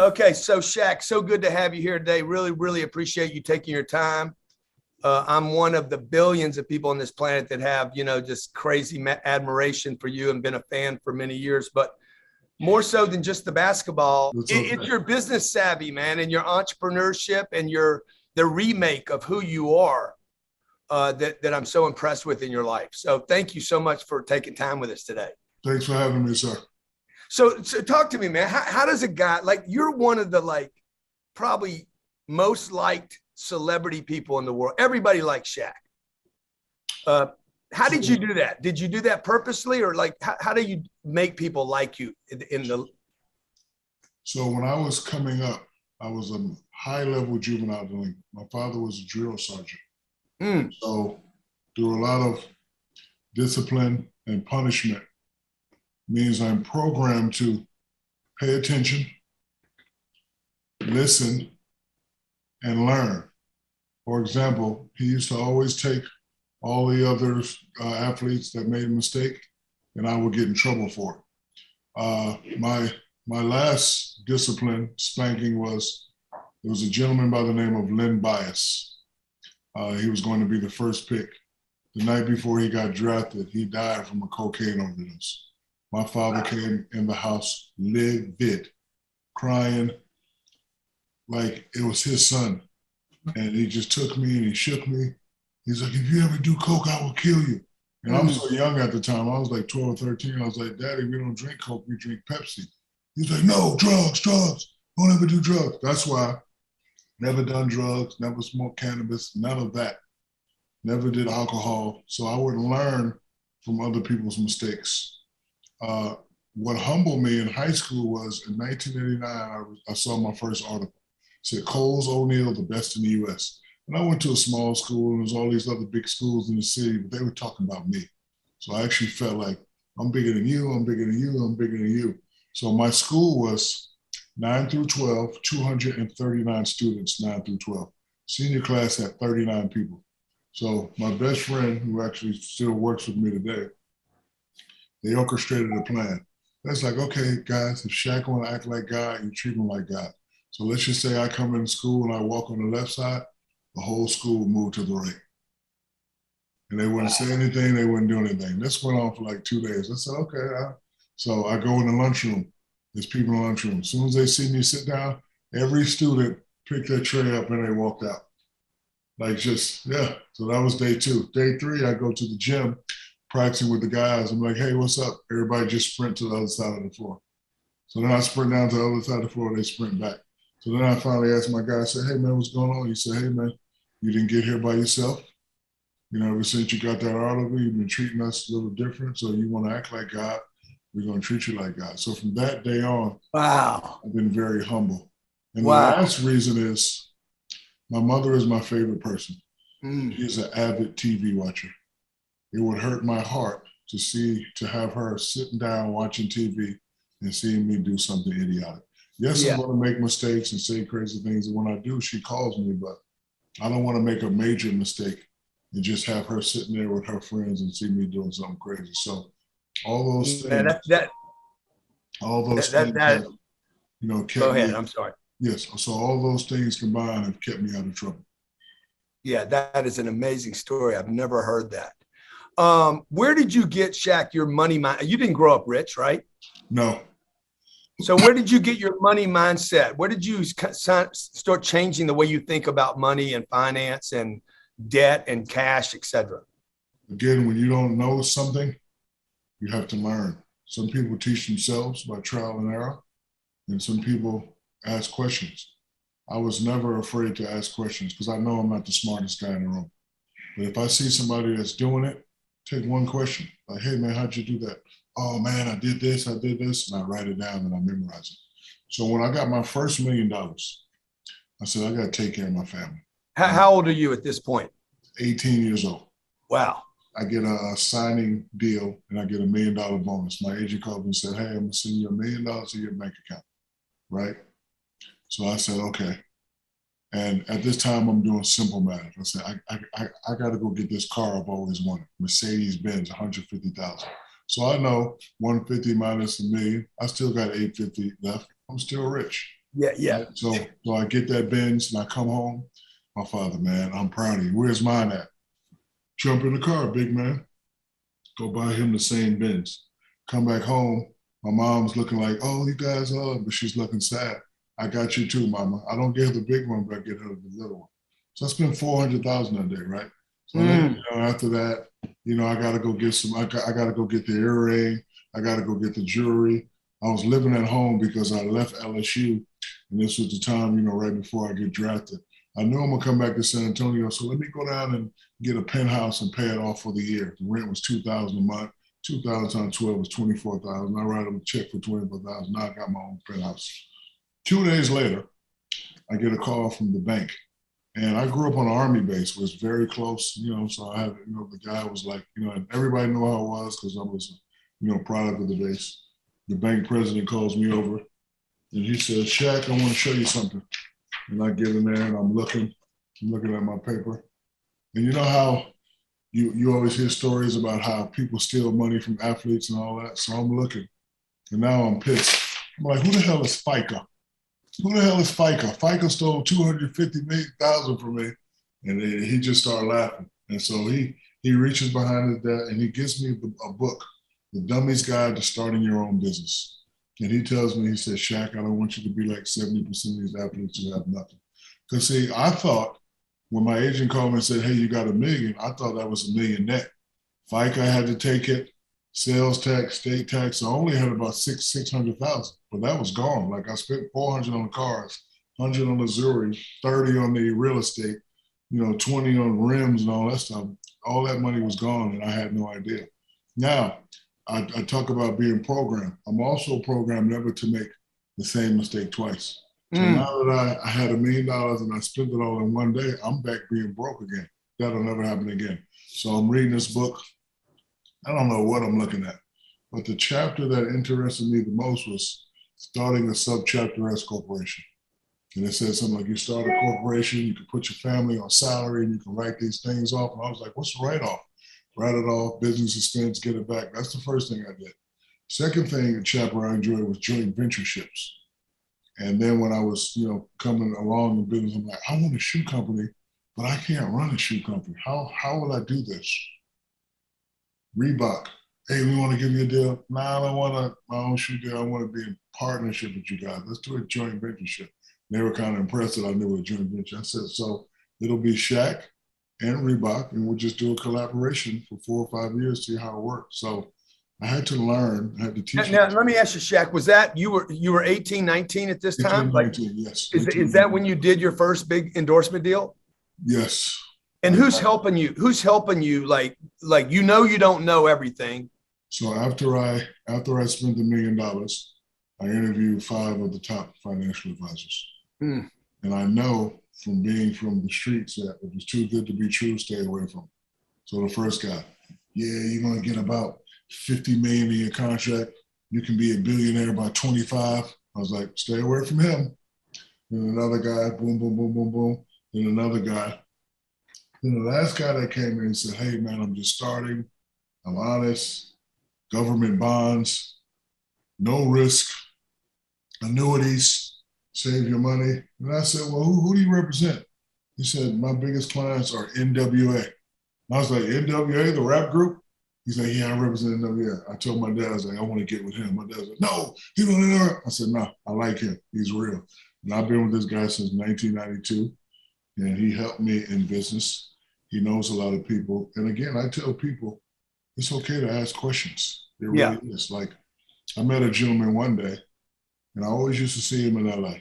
Okay, so Shaq, so good to have you here today. Really, really appreciate you taking your time. I'm one of the billions of people on this planet that have, just crazy admiration for you and been a fan for many years. But more so than just the basketball, it's your business savvy, man, and your entrepreneurship and the remake of who you are that I'm so impressed with in your life. So thank you so much for taking time with us today. Thanks for having me, sir. So talk to me, man. How does a guy like you're one of the probably most liked celebrity people in the world? Everybody likes Shaq. How did you do that? Did you do that purposely, or how do you make people like you in the? So when I was coming up, I was a high-level juvenile delinquent. My father was a drill sergeant. So through a lot of discipline and punishment means I'm programmed to pay attention, listen, and learn. For example, he used to always take all the other athletes that made a mistake, and I would get in trouble for it. My last discipline spanking was, there was a gentleman by the name of Len Bias. He was going to be the first pick. The night before he got drafted, he died from a cocaine overdose. My father came in the house livid, crying like it was his son. And he just took me and he shook me. He's like, if you ever do coke, I will kill you. And I was so young at the time. I was like 12 or 13. I was like, Daddy, we don't drink coke, we drink Pepsi. He's like, no, drugs. Don't ever do drugs. That's why never done drugs, never smoked cannabis, none of that. Never did alcohol. So I would learn from other people's mistakes. What humbled me in high school was in 1989, I saw my first article. It said, Coles O'Neal, the best in the US. And I went to a small school and there's all these other big schools in the city, but they were talking about me. So I actually felt like, I'm bigger than you, I'm bigger than you, I'm bigger than you. So my school was 9 through 12, 239 students, 9 through 12. Senior class had 39 people. So my best friend, who actually still works with me today, they orchestrated a plan. That's like, okay, guys, if Shaq want to act like God, you treat him like God. So let's just say I come into school and I walk on the left side, the whole school will move to the right. And they wouldn't say anything, they wouldn't do anything. This went on for like 2 days. I said, okay. So I go in the lunchroom. There's people in the lunchroom. As soon as they see me sit down, every student picked their tray up and they walked out. So that was day 2. Day 3, I go to the gym, practicing with the guys. I'm like, hey, what's up? Everybody just sprint to the other side of the floor. So then I sprint down to the other side of the floor, they sprint back. So then I finally asked my guy, I said, hey man, what's going on? He said, hey man, you didn't get here by yourself. Ever since you got that article, you've been treating us a little different. So you want to act like God, we're going to treat you like God. So from that day on, wow, I've been very humble. And the last reason is my mother is my favorite person. She's an avid TV watcher. It would hurt my heart to have her sitting down watching TV and seeing me do something idiotic. Yes, I'm going to make mistakes and say crazy things. And when I do, she calls me, but I don't want to make a major mistake and just have her sitting there with her friends and see me doing something crazy. So all those things, kept go ahead. I'm sorry. Yes. So all those things combined have kept me out of trouble. Yeah, that is an amazing story. I've never heard that. Where did you get, Shaq, your money mind? You didn't grow up rich, right? No. So where did you get your money mindset? Where did you start changing the way you think about money and finance and debt and cash, et cetera? Again, when you don't know something, you have to learn. Some people teach themselves by trial and error, and some people ask questions. I was never afraid to ask questions because I know I'm not the smartest guy in the room. But if I see somebody that's doing it, take one question. Like, hey man, how'd you do that? Oh man, I did this, and I write it down and I memorize it. So when I got my first $1 million, I said, I got to take care of my family. How old are you at this point? 18 years old. Wow. I get a signing deal and I get $1 million bonus. My agent called me and said, hey, I'm going to send you $1 million to your bank account, right? So I said, okay. And at this time, I'm doing simple math. I said, I got to go get this car I've always wanted, Mercedes-Benz, 150,000. So I know 150 minus $1 million, I still got 850 left. I'm still rich. Yeah, yeah. Right? So I get that Benz and I come home. My father, man, I'm proud of you. Where's mine at? Jump in the car, big man. Go buy him the same Benz. Come back home. My mom's looking like, oh, you guys are, but she's looking sad. I got you too, mama. I don't get her the big one, but I get her the little one. So I spent 400,000 a day, right? So then, after that, I got to go get some. I got to go get the earring. I got to go get the jewelry. I was living at home because I left LSU, and this was the time, right before I get drafted. I knew I'm gonna come back to San Antonio, so let me go down and get a penthouse and pay it off for the year. The rent was $2,000 a month. 2,000 times 12 was 24,000. I write them a check for 24,000. Now I got my own penthouse. 2 days later, I get a call from the bank. And I grew up on an Army base, was very close, so I had, the guy was like, and everybody knew how I was because I was, product of the base. The bank president calls me over and he says, Shaq, I want to show you something. And I get in there and I'm looking at my paper. And you know how you always hear stories about how people steal money from athletes and all that. So I'm looking and now I'm pissed. I'm like, who the hell is FICA? Who the hell is FICA? FICA stole $250,000 from me. And he just started laughing. And so he reaches behind his dad and he gives me a book, The Dummy's Guide to Starting Your Own Business. And he tells me, he says, Shaq, I don't want you to be like 70% of these athletes who have nothing. Because see, I thought when my agent called me and said, hey, you got $1 million, I thought that was $1 million net. FICA had to take it, sales tax, state tax. I only had about 600,000, but that was gone. Like I spent 400 on the cars, 100 on the jewelry, 30 on the real estate, 20 on rims and all that stuff. All that money was gone and I had no idea. Now, I talk about being programmed. I'm also programmed never to make the same mistake twice. So now that I had $1 million and I spent it all in one day, I'm back being broke again. That'll never happen again. So I'm reading this book. I don't know what I'm looking at, but the chapter that interested me the most was starting a sub-chapter S corporation. And it said something like, you start a corporation, you can put your family on salary and you can write these things off. And I was like, what's the write-off? Write it off, business expense, get it back. That's the first thing I did. Second thing, a chapter I enjoyed was joint ventureships. And then when I was, coming along in business, I'm like, I want a shoe company, but I can't run a shoe company. How will I do this? Reebok. Hey, we want to give you a deal. Nah, I don't want my own shoe deal. I want to be in partnership with you guys. Let's do a joint ventureship. They were kind of impressed that I knew a joint venture. I said, so it'll be Shaq and Reebok, and we'll just do a collaboration for 4 or 5 years, see how it works. So I had to learn. I had to teach. Now let me ask you, Shaq, was that you were 18, 19 at this time? 19, yes. Is that when you did your first big endorsement deal? Yes. And who's helping you? Who's helping you? Like you don't know everything. So after I spent $1 million, I interviewed 5 of the top financial advisors. And I know from being from the streets that if it's too good to be true, stay away from it. So the first guy, yeah, you're gonna get about 50 million in your contract. You can be a billionaire by 25. I was like, stay away from him. Then another guy, boom, boom, boom, boom, boom. Then another guy. Then the last guy that came in and said, hey man, I'm just starting. I'm honest. Government bonds, no risk, annuities, save your money. And I said, well, who do you represent? He said, my biggest clients are NWA. And I was like, NWA, the rap group? He's like, yeah, I represent NWA. I told my dad, I was like, I want to get with him. My dad was like, no, he don't know. I said, no, I like him. He's real. And I've been with this guy since 1992, and he helped me in business. He knows a lot of people. And again, I tell people, it's okay to ask questions. It really is. Like, I met a gentleman one day, and I always used to see him in LA.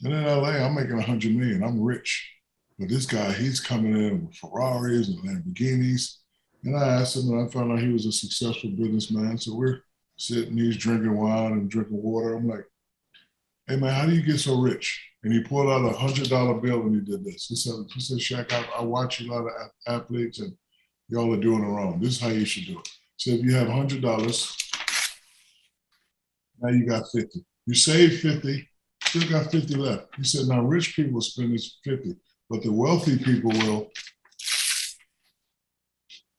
And in LA, I'm making 100 million. I'm rich. But this guy, he's coming in with Ferraris and Lamborghinis. And I asked him, and I found out he was a successful businessman. So we're sitting, he's drinking wine and drinking water. I'm like, hey man, how do you get so rich? And he pulled out a $100 bill and he did this. He said, Shaq, I watch a lot of athletes and y'all are doing it wrong. This is how you should do it. So if you have $100, now you got 50. You save 50, still got 50 left. He said, now rich people spend this 50, but the wealthy people will.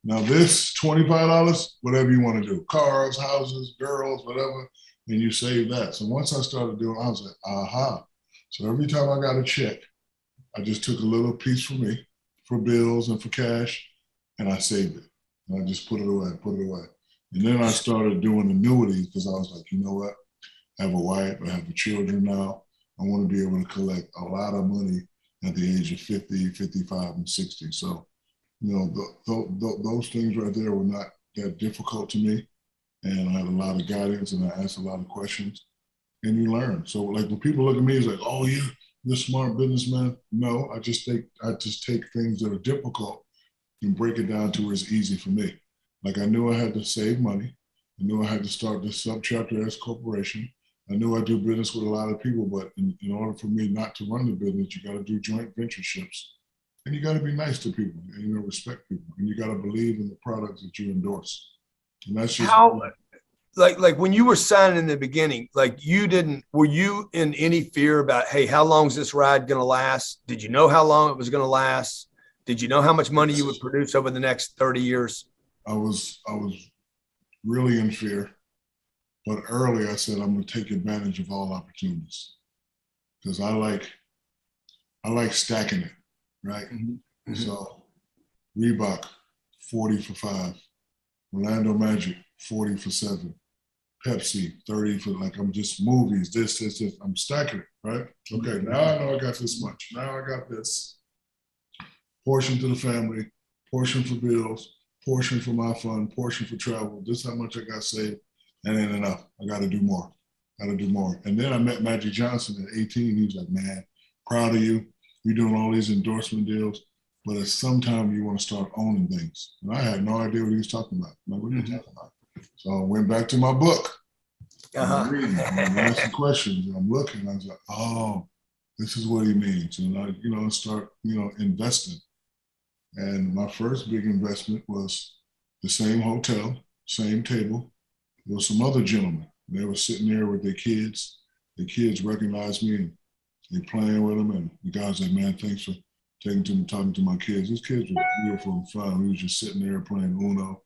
Now this $25, whatever you want to do, cars, houses, girls, whatever. and you save that. So once I started doing, I was like, aha. So every time I got a check, I just took a little piece for me, for bills and for cash, and I saved it. And I just put it away, put it away. And then I started doing annuities because I was like, you know what? I have a wife, I have children now. I want to be able to collect a lot of money at the age of 50, 55, and 60. So, you know, those things right there were not that difficult to me. And I had a lot of guidance and I asked a lot of questions and you learn. So like when people look at me, it's like, oh, you're a smart businessman. No, I just take things that are difficult and break it down to where it's easy for me. Like I knew I had to save money. I knew I had to start this subchapter S corporation. I knew I do business with a lot of people, but in order for me not to run the business, you got to do joint ventureships. And you got to be nice to people and you know, respect people. And you got to believe in the products that you endorse. And that's just How, like when you were signing in the beginning, like were you in any fear about, hey, how long is this ride going to last? Did you know how long it was going to last? Did you know how much money you would produce over the next 30 years? I was really in fear. But early I said, I'm going to take advantage of all opportunities because I like stacking it, right? Mm-hmm. So Reebok, 40 for 5. Orlando Magic, 40 for 7. Pepsi, 30 for, like, I'm just movies, this. I'm stacking it, right? Okay, now I know I got this much. Now I got this. Portion to the family, portion for bills, portion for my fun, portion for travel. This is how much I got saved. That ain't enough. I got to do more. And then I met Magic Johnson at 18. He was like, man, proud of you. You're doing all these endorsement deals, but at some time you want to start owning things. And I had no idea what he was talking about. I'm like, what are you talking about? So I went back to my book. I'm reading, I'm asking questions, and I'm looking. I was like, oh, this is what he means. And I, start, investing. And my first big investment was the same hotel, same table. There was some other gentlemen. They were sitting there with their kids. The kids recognized me and they playing with them. And the guy's like, man, thanks for talking to my kids. These kids were beautiful and fun. We was just sitting there playing Uno.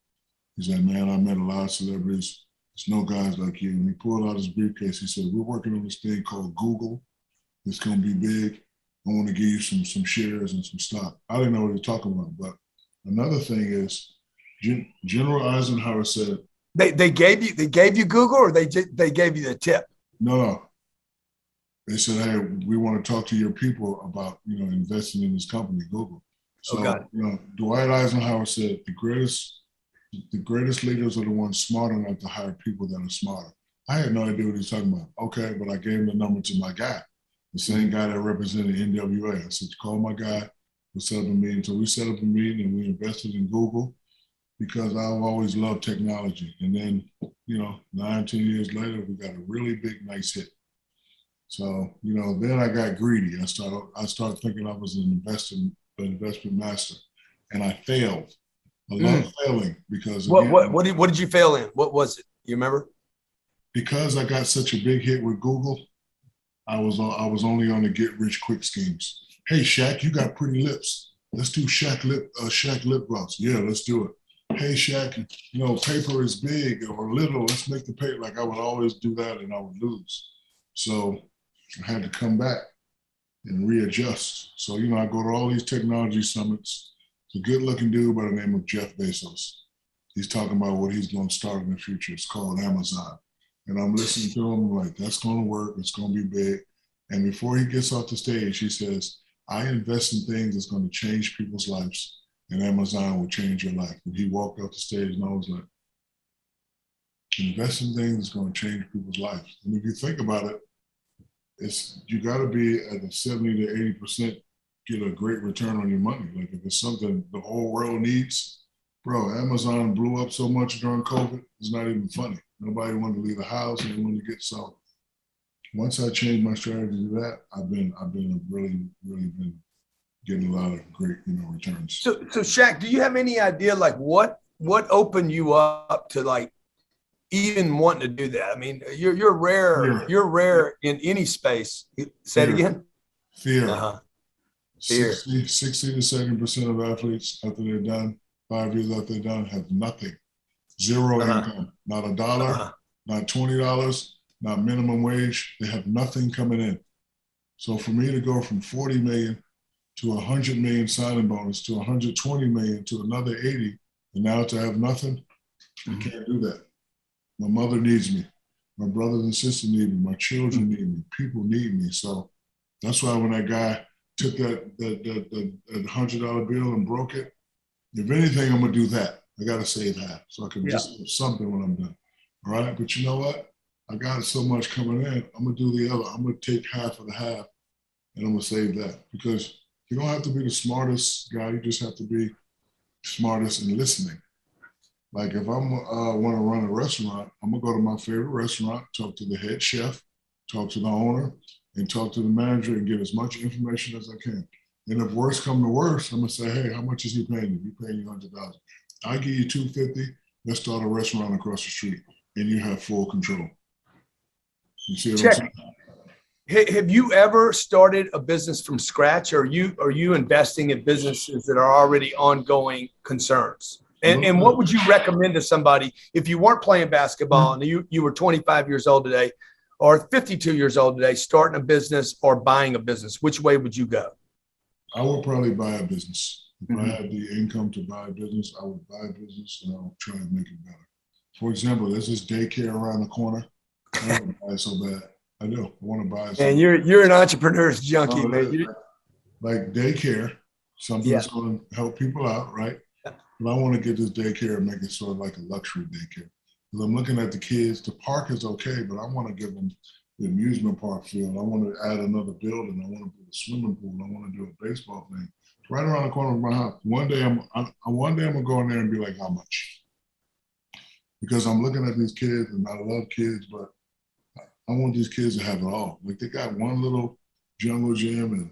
He's like, man, I met a lot of celebrities. There's no guys like you. And he pulled out his briefcase. He said, we're working on this thing called Google. It's going to be big. I want to give you some shares and some stock. I didn't know what he was talking about. But another thing is, General Eisenhower said, They gave you Google, or they gave you the tip? No. They said, hey, we want to talk to your people about, investing in this company, Google. So, Dwight Eisenhower said the greatest leaders are the ones smart enough to hire people that are smarter. I had no idea what he was talking about. Okay, but I gave him the number to my guy, the same guy that represented NWA. I said, call my guy, we'll set up a meeting. So we set up a meeting and we invested in Google, because I've always loved technology. And then, 9, 10 years later, we got a really big, nice hit. So, then I got greedy. I started thinking I was an investment master, and I failed. I love failing because what did you fail in? What was it? You remember? Because I got such a big hit with Google, I was only on the get rich quick schemes. Hey, Shaq, you got pretty lips. Let's do Shaq lip gloss. Yeah, let's do it. Hey, Shaq, paper is big or little. Let's make the paper. Like I would always do that and I would lose. So I had to come back and readjust. So, I go to all these technology summits. It's a good looking dude by the name of Jeff Bezos. He's talking about what he's going to start in the future. It's called Amazon. And I'm listening to him, I'm like, that's going to work. It's going to be big. And before he gets off the stage, he says, I invest in things that's going to change people's lives, and Amazon will change your life. And he walked off the stage and I was like, invest in things that's going to change people's lives. And if you think about it, you got to be at a 70 to 80% get a great return on your money. Like if it's something the whole world needs, bro, Amazon blew up so much during COVID, it's not even funny. Nobody wanted to leave the house and they wanted to get some. Once I changed my strategy to that, I've been really been getting a lot of great, returns. So Shaq, do you have any idea like what opened you up to like even wanting to do that? I mean, you're rare. Fear. You're rare in any space. Say it again. Fear. Uh-huh. Fear. 60 to 70% of athletes after they're done, 5 years after they're done, have nothing. Zero income. Not $1, not $20, not minimum wage. They have nothing coming in. So for me to go from 40 million to 100 million signing bonus to 120 million to another 80, and now to have nothing, I can't do that. My mother needs me. My brothers and sisters need me. My children need me. People need me. So that's why when that guy took that $100 bill and broke it, if anything, I'm gonna do that. I gotta save half so I can just do something when I'm done. All right, but you know what? I got so much coming in. I'm gonna do the other. I'm gonna take half of the half, and I'm gonna save that, because you don't have to be the smartest guy. You just have to be smartest in listening. Like if I'm want to run a restaurant, I'm gonna go to my favorite restaurant, talk to the head chef, talk to the owner, and talk to the manager and get as much information as I can. And if worse come to worse, I'm gonna say, hey, how much is he paying you? He paying you $100,000. I give you $250. Let's start a restaurant across the street, and you have full control. You see what I'm saying? Have you ever started a business from scratch, or are you investing in businesses that are already ongoing concerns? And what would you recommend to somebody if you weren't playing basketball and you were 25 years old today or 52 years old today, starting a business or buying a business? Which way would you go? I would probably buy a business. If I had the income to buy a business, I would buy a business and I would try and make it better. For example, there's this daycare around the corner. I want to buy it so bad. I do. I want to buy it. And you're an entrepreneur's junkie, man. Like daycare, something that's going to help people out, right? But I want to get this daycare and make it sort of like a luxury daycare. Because I'm looking at the kids. The park is okay, but I want to give them the amusement park feel. I want to add another building. I want to put a swimming pool. I want to do a baseball thing right around the corner of my house. One day I'm gonna go in there and be like, how much? Because I'm looking at these kids and I love kids, but I want these kids to have it all. Like they got one little jungle gym and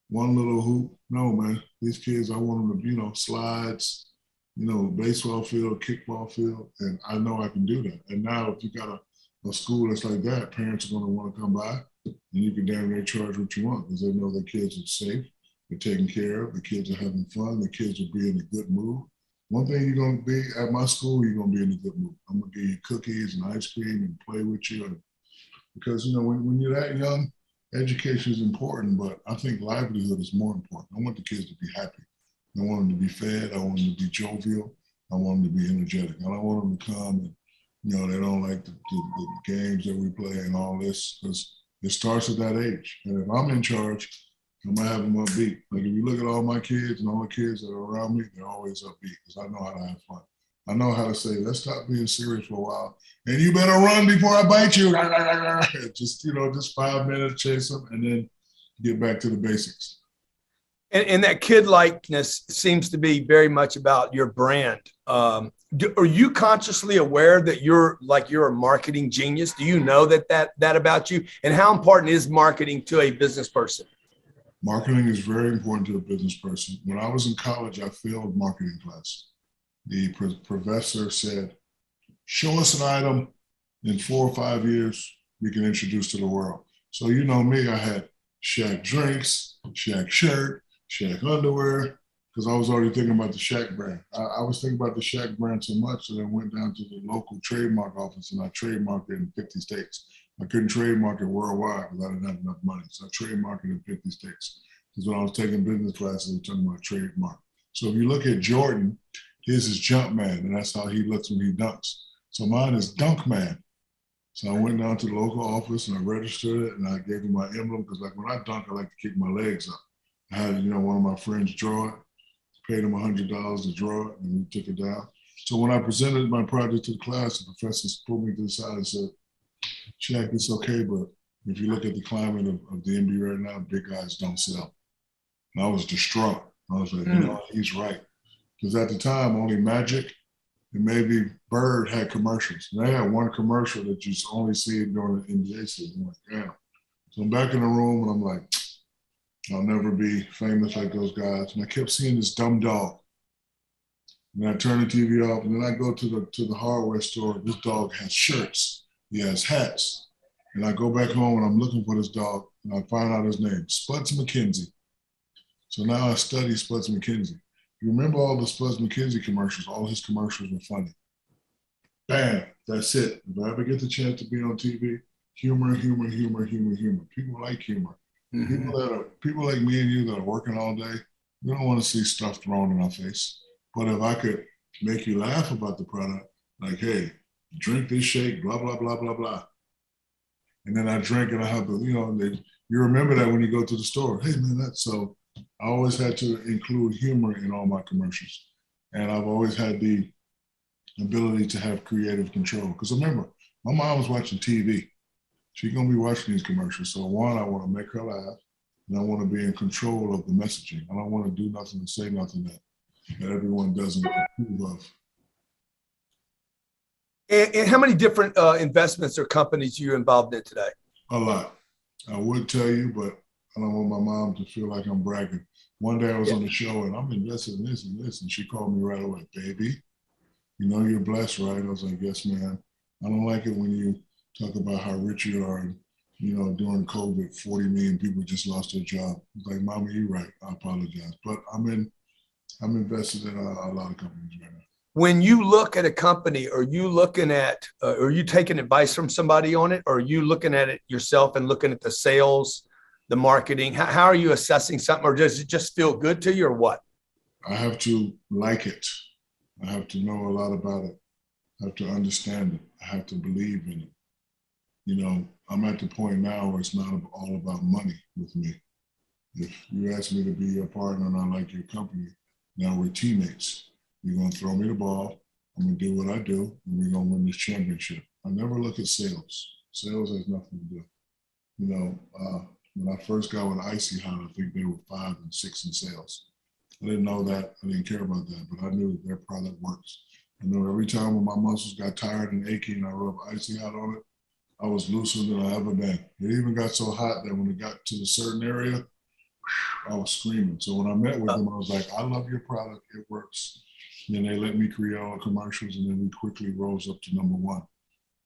one little hoop. No, man, these kids, I want them to, slides, baseball field, kickball field, and I know I can do that. And now if you got a school that's like that, parents are going to want to come by, and you can damn near charge what you want because they know their kids are safe, they're taken care of, the kids are having fun, the kids will be in a good mood. One thing you're going to be at my school, you're going to be in a good mood. I'm going to give you cookies and ice cream and play with you. Because, when you're that young, education is important, but I think livelihood is more important. I want the kids to be happy. I want them to be fed. I want them to be jovial. I want them to be energetic. I don't want them to come and, they don't like the games that we play and all this, because it starts at that age. And if I'm in charge, I'm going to have them upbeat. Like if you look at all my kids and all the kids that are around me, they're always upbeat because I know how to have fun. I know how to say, let's stop being serious for a while. And you better run before I bite you. Just 5 minutes, chase them, and then get back to the basics. And that kid likeness seems to be very much about your brand. Are you consciously aware that you're a marketing genius? Do you know that about you? And how important is marketing to a business person? Marketing is very important to a business person. When I was in college, I failed marketing class. The professor said, show us an item in 4 or 5 years we can introduce to the world. So you know me, I had Shaq drinks, Shaq shirt, Shaq underwear, because I was already thinking about the Shaq brand. I was thinking about the Shaq brand so much that I went down to the local trademark office and I trademarked it in 50 states. I couldn't trademark it worldwide because I didn't have enough money. So I trademarked it in 50 states. Because when I was taking business classes, I was talking about trademark. So if you look at Jordan, his is Jumpman, and that's how he looks when he dunks. So mine is Dunkman. So I went down to the local office and I registered it and I gave him my emblem because like when I dunk, I like to kick my legs up. I had, one of my friends draw it, paid him $100 to draw it, and we took it down. So when I presented my project to the class, the professor pulled me to the side and said, Shaq, it's okay, but if you look at the climate of the NBA right now, big guys don't sell. And I was distraught. I was like, he's right. Because at the time, only Magic and maybe Bird had commercials. And they had one commercial that you only see during the NBA season. I'm like, damn. So I'm back in the room and I'm like, I'll never be famous like those guys. And I kept seeing this dumb dog. And I turn the TV off and then I go to the hardware store. This dog has shirts. He has hats. And I go back home and I'm looking for this dog and I find out his name, Spuds McKenzie. So now I study Spuds McKenzie. You remember all the Spuds McKenzie commercials? All his commercials were funny. Bam, that's it. If I ever get the chance to be on TV, humor, humor, humor, humor, humor. People like humor. People like me and you that are working all day, we don't want to see stuff thrown in our face. But if I could make you laugh about the product, like, hey, drink this shake, blah, blah, blah, blah, blah. And then I drink and I have the, you remember that when you go to the store. Hey man, that's so I always had to include humor in all my commercials. And I've always had the ability to have creative control. Because remember, my mom was watching TV. She's gonna be watching these commercials. So one, I want to make her laugh, and I want to be in control of the messaging. I don't want to do nothing and say nothing that everyone doesn't approve of. And how many different investments or companies are you involved in today? A lot. I would tell you, but I don't want my mom to feel like I'm bragging. One day I was on the show and I'm invested in this and this, and she called me right away, baby. You know you're blessed, right? I was like, yes, man. I don't like it when you talk about how rich you are. And, during COVID, 40 million people just lost their job. It's like, Mama, you're right. I apologize. But I'm invested in a lot of companies right now. When you look at a company, are you looking at, are you taking advice from somebody on it? Or are you looking at it yourself and looking at the sales, the marketing? How are you assessing something, or does it just feel good to you, or what? I have to like it. I have to know a lot about it. I have to understand it. I have to believe in it. I'm at the point now where it's not all about money with me. If you ask me to be your partner and I like your company, now we're teammates. You're going to throw me the ball. I'm going to do what I do, and we're going to win this championship. I never look at sales. Sales has nothing to do. When I first got with Icy Hot, I think they were 5 and 6 in sales. I didn't know that. I didn't care about that, but I knew that their product works. I know every time when my muscles got tired and achy and I rubbed Icy Hot on it, I was looser than I ever been. It even got so hot that when it got to a certain area, I was screaming. So when I met with them, I was like, I love your product. It works. And then they let me create all the commercials, and then we quickly rose up to #1.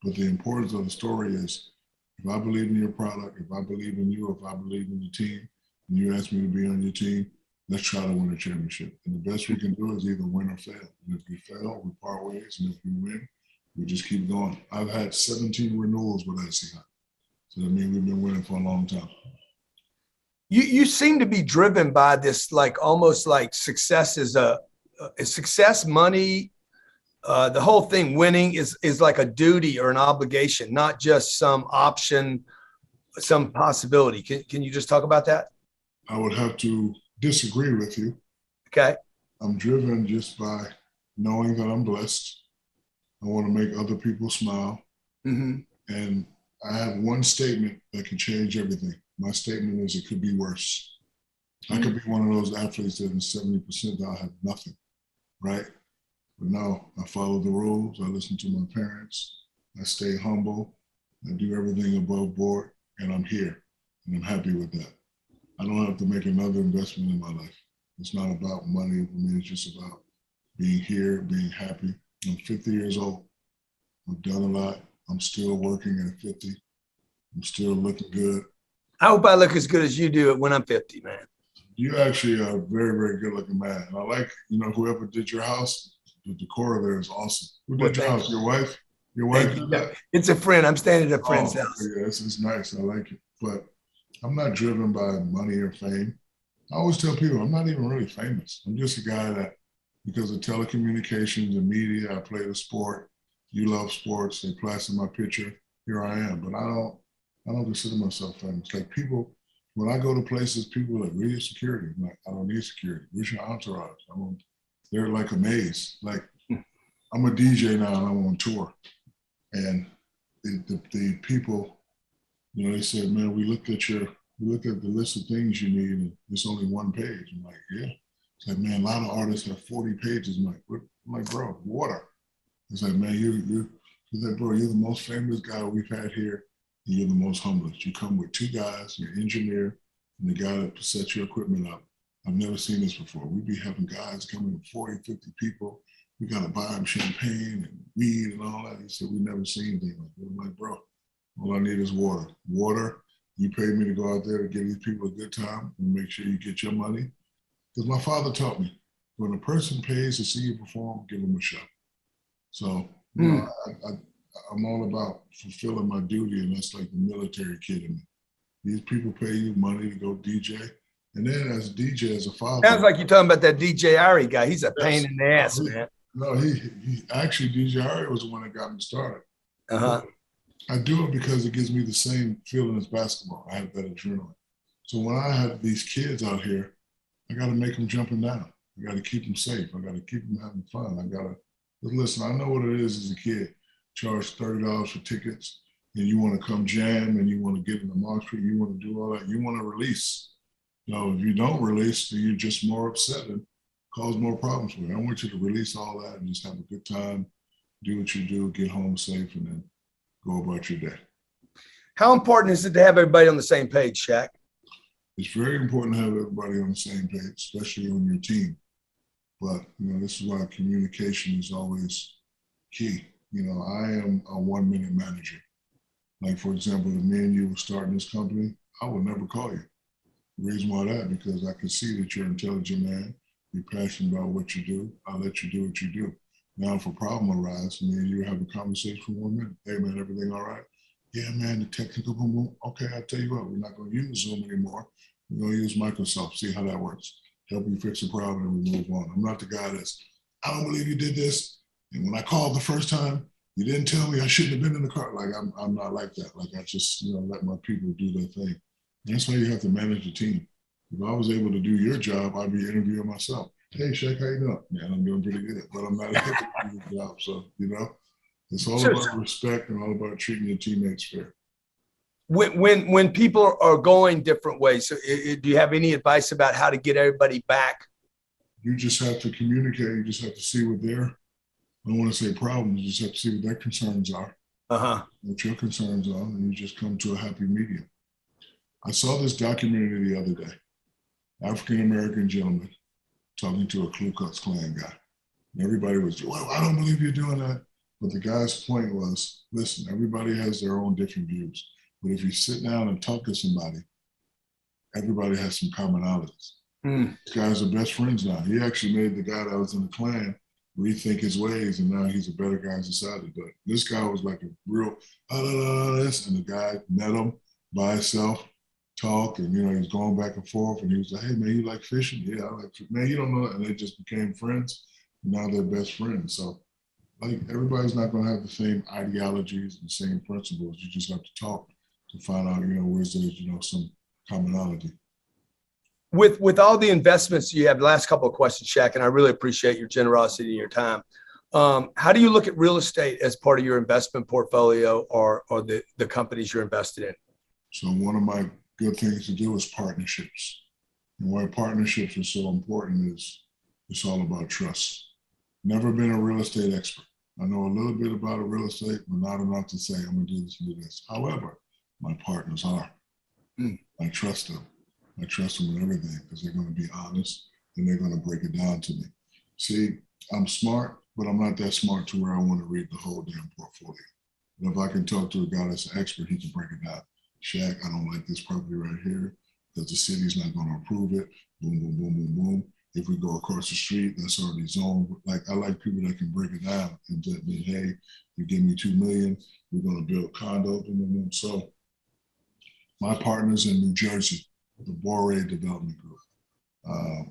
But the importance of the story is, if I believe in your product, if I believe in you, if I believe in the team, and you ask me to be on your team, let's try to win a championship. And the best we can do is either win or fail. And if we fail, we part ways. And if we win, we just keep going. I've had 17 renewals with IC Hot. So that means we've been winning for a long time. You seem to be driven by this, like almost like success is a success, money, the whole thing, winning is like a duty or an obligation, not just some option, some possibility. Can you just talk about that? I would have to disagree with you. Okay. I'm driven just by knowing that I'm blessed. I want to make other people smile. Mm-hmm. And I have one statement that can change everything. My statement is, it could be worse. I could be one of those athletes that in 70% I'll have nothing, right? But no, I follow the rules. I listen to my parents. I stay humble. I do everything above board, and I'm here, and I'm happy with that. I don't have to make another investment in my life. It's not about money for me. It's just about being here, being happy. I'm 50 years old. I've done a lot. I'm still working at 50. I'm still looking good. I hope I look as good as you do when I'm 50, man. You actually are a very, very good looking man. And I like, whoever did your house, the decor there is awesome. Who did your house? Your wife? Your wife? It's a friend. I'm staying at a friend's house. Yeah, it's nice. I like it. But I'm not driven by money or fame. I always tell people I'm not even really famous. I'm just a guy that, because of telecommunications and media, I play the sport. You love sports. They plaster my picture. Here I am. But I don't consider myself famous. Like people, when I go to places, people are like, where's your security? I'm like, I don't need security. Where's your entourage? They're like amazed. Like, I'm a DJ now and I'm on tour. And the people, they said, man, we looked at the list of things you need, and it's only one page. I'm like, yeah. It's like, man, a lot of artists have 40 pages. I'm like, what? I'm like, bro, water. It's like, man, he's like, bro, you're the most famous guy we've had here, and you're the most humblest. You come with 2 guys, your engineer, and the guy that sets your equipment up. I've never seen this before. We'd be having guys coming with 40, 50 people. We got to buy them champagne and weed and all that. He said, we never seen anything like that. I'm like, bro, all I need is water. Water, you pay me to go out there to give these people a good time and make sure you get your money. Because my father taught me, when a person pays to see you perform, give them a show. So, I'm all about fulfilling my duty, and that's like the military kid in me. These people pay you money to go DJ, and then as a DJ, as a father. Sounds like you're talking about that DJ Ari guy. He's a pain in the ass, man. No, he actually, DJ Ari was the one that got me started. I do it because it gives me the same feeling as basketball. I have that adrenaline. So when I have these kids out here, I got to make them jumping down. I got to keep them safe. I got to keep them having fun. I got to listen. I know what it is as a kid. Charge $30 for tickets, and you want to come jam, and you want to get in the mosh pit. You want to do all that. You want to release. If you don't release, then you're just more upset and cause more problems for you. I want you to release all that and just have a good time, do what you do, get home safe, and then go about your day. How important is it to have everybody on the same page, Shaq? It's very important to have everybody on the same page, especially on your team. But, this is why communication is always key. I am a 1 minute manager. Like, for example, if me and you were starting this company, I would never call you. The reason why that, because I can see that you're an intelligent man, you're passionate about what you do, I'll let you do what you do. Now, if a problem arises, me and you have a conversation for 1 minute. Hey, man, everything all right? Yeah, man, the technical boom. Okay, I'll tell you what, we're not going to use Zoom anymore. We're going to use Microsoft, see how that works. Help you fix the problem and we move on. I'm not the guy that's, I don't believe you did this. And when I called the first time, you didn't tell me I shouldn't have been in the car. Like, I'm not like that. Like, I just, let my people do their thing. And that's why you have to manage a team. If I was able to do your job, I'd be interviewing myself. Hey, Shaq, how you doing? Man, I'm doing pretty good, but I'm not able to do the job. So, it's all about respect and all about treating your teammates fair. When people are going different ways, so do you have any advice about how to get everybody back? You just have to communicate. You just have to see what their, I don't want to say problems, you just have to see what their concerns are, what your concerns are, and you just come to a happy medium. I saw this documentary the other day, African-American gentleman talking to a Ku Klux Klan guy. And everybody was, well, I don't believe you're doing that. But the guy's point was, listen, everybody has their own different views. But if you sit down and talk to somebody, everybody has some commonalities. These guys are best friends now. He actually made the guy that was in the Klan rethink his ways, and now he's a better guy in society. But this guy was like a real, this, and the guy met him by himself, talked, and, he was going back and forth, and he was like, hey, man, you like fishing? Yeah, I like fishing. Man, you don't know that. And they just became friends, and now they're best friends. So, like, everybody's not going to have the same ideologies and the same principles. You just have to talk to find out, where's there's, some commonality. With all the investments you have, last couple of questions, Shaq, and I really appreciate your generosity and your time. How do you look at real estate as part of your investment portfolio or the companies you're invested in? So one of my good things to do is partnerships. And why partnerships are so important is it's all about trust. Never been a real estate expert. I know a little bit about real estate, but not enough to say I'm going to do this and do this. However, my partners are. I trust them. I trust them with everything because they're going to be honest and they're going to break it down to me. See, I'm smart, but I'm not that smart to where I want to read the whole damn portfolio. And if I can talk to a guy that's an expert, he can break it down. Shaq, I don't like this property right here because the city's not going to approve it. Boom, boom, boom, boom, boom. If we go across the street, that's already zoned. Like, I like people that can break it down and tell me, hey, you give me $2 million, we're going to build condos. Boom, boom, boom. So my partners in New Jersey, the Boré Development Group.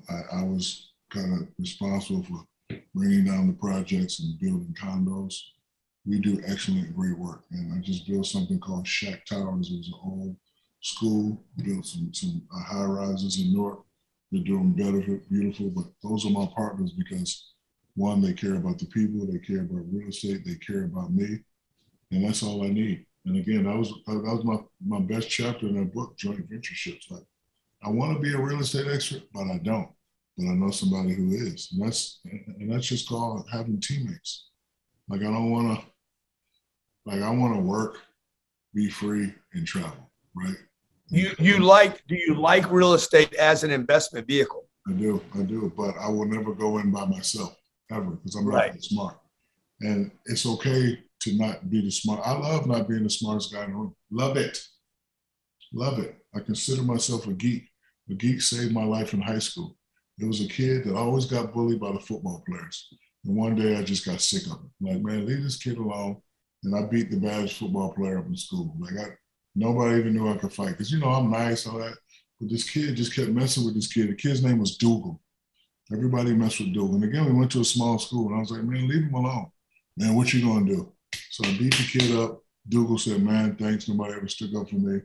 I was kind of responsible for bringing down the projects and building condos. We do excellent, great work. And I just built something called Shaq Towers. It was an old school, built some high rises in Newark. They're doing better, beautiful, but those are my partners because one, they care about the people, they care about real estate, they care about me, and that's all I need. And again, that was my best chapter in that book, Joint Ventureships. Like, I want to be a real estate expert, but I don't. But I know somebody who is, and that's just called having teammates. Like, I want to work, be free, and travel, right? Do you like real estate as an investment vehicle? I do, but I will never go in by myself ever because I'm not that smart. And it's okay to not be the smart. I love not being the smartest guy in the room. Love it. I consider myself a geek. A geek saved my life in high school. There was a kid that always got bullied by the football players. And one day I just got sick of it. Like, man, leave this kid alone. and I beat the baddest football player up in school. Nobody even knew I could fight because, I'm nice, all that. But this kid just kept messing with this kid. The kid's name was Dougal. Everybody messed with Dougal. And again, we went to a small school, and I was like, man, leave him alone. Man, what you gonna do? So I beat the kid up. Dougal said, man, thanks. Nobody ever stood up for me.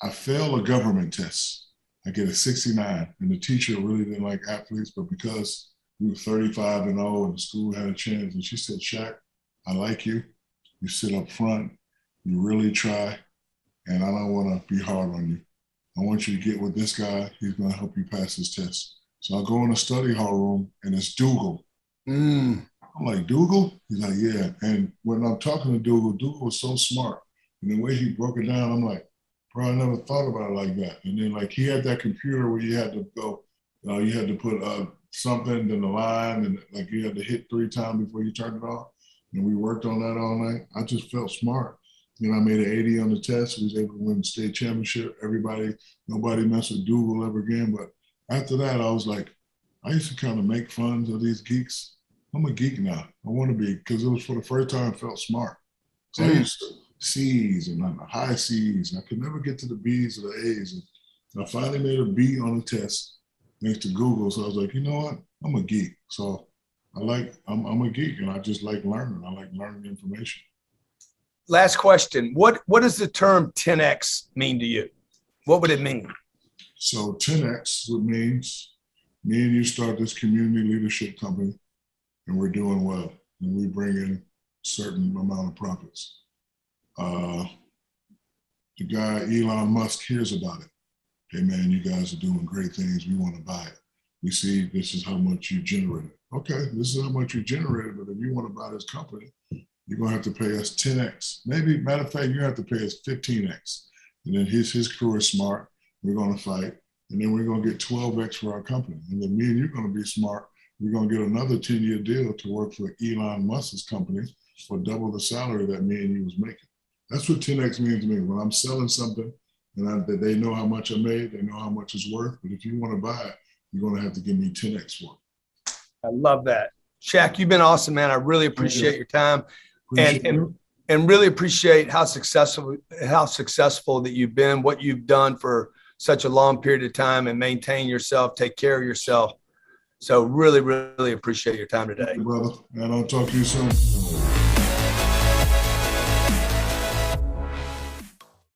I failed a government test. I get a 69, and the teacher really didn't like athletes, but because we were 35 and 0 and the school had a chance, and she said, Shaq, I like you. You sit up front. You really try, and I don't want to be hard on you. I want you to get with this guy. He's going to help you pass this test. So I go in the study hall room, and it's Dougal. I'm like, Dougal? He's like, yeah. And when I'm talking to Dougal, Dougal was so smart. And the way he broke it down, I'm like, bro, I never thought about it like that. And then, he had that computer where you had to go, you had to put something in the line, and you had to hit 3 times before you turned it off. And we worked on that all night. I just felt smart. I made an 80 on the test. We was able to win the state championship. Nobody messed with Dougal ever again. But after that, I was like, I used to kind of make fun of these geeks. I'm a geek now. I want to be, because it was for the first time I felt smart. So I used to C's and high C's, and I could never get to the B's or the A's. And I finally made a B on the test thanks to Google. So I was like, you know what? I'm a geek. So I'm a geek, and I just like learning. I like learning information. Last question. What does the term 10X mean to you? What would it mean? So 10X would means me and you start this community leadership company, and we're doing well, and we bring in a certain amount of profits. The guy, Elon Musk, hears about it. Hey man, you guys are doing great things. We want to buy it. We see this is how much you generated. Okay, this is how much you generated, but if you want to buy this company, you're going to have to pay us 10X. Maybe, matter of fact, you're going to have to pay us 15X. And then his crew is smart. We're going to fight. And then we're going to get 12X for our company. And then me and you're going to be smart. We're going to get another 10-year deal to work for Elon Musk's company for double the salary that me and you was making. That's what 10X means to me. When I'm selling something and they know how much I made, they know how much it's worth. But if you want to buy it, you're going to have to give me 10X for it. I love that. Shaq, you've been awesome, man. I really appreciate your time. And really appreciate how successful that you've been, what you've done for such a long period of time, and maintain yourself, take care of yourself. So really, really appreciate your time today. Thank you, brother. And I'll talk to you soon.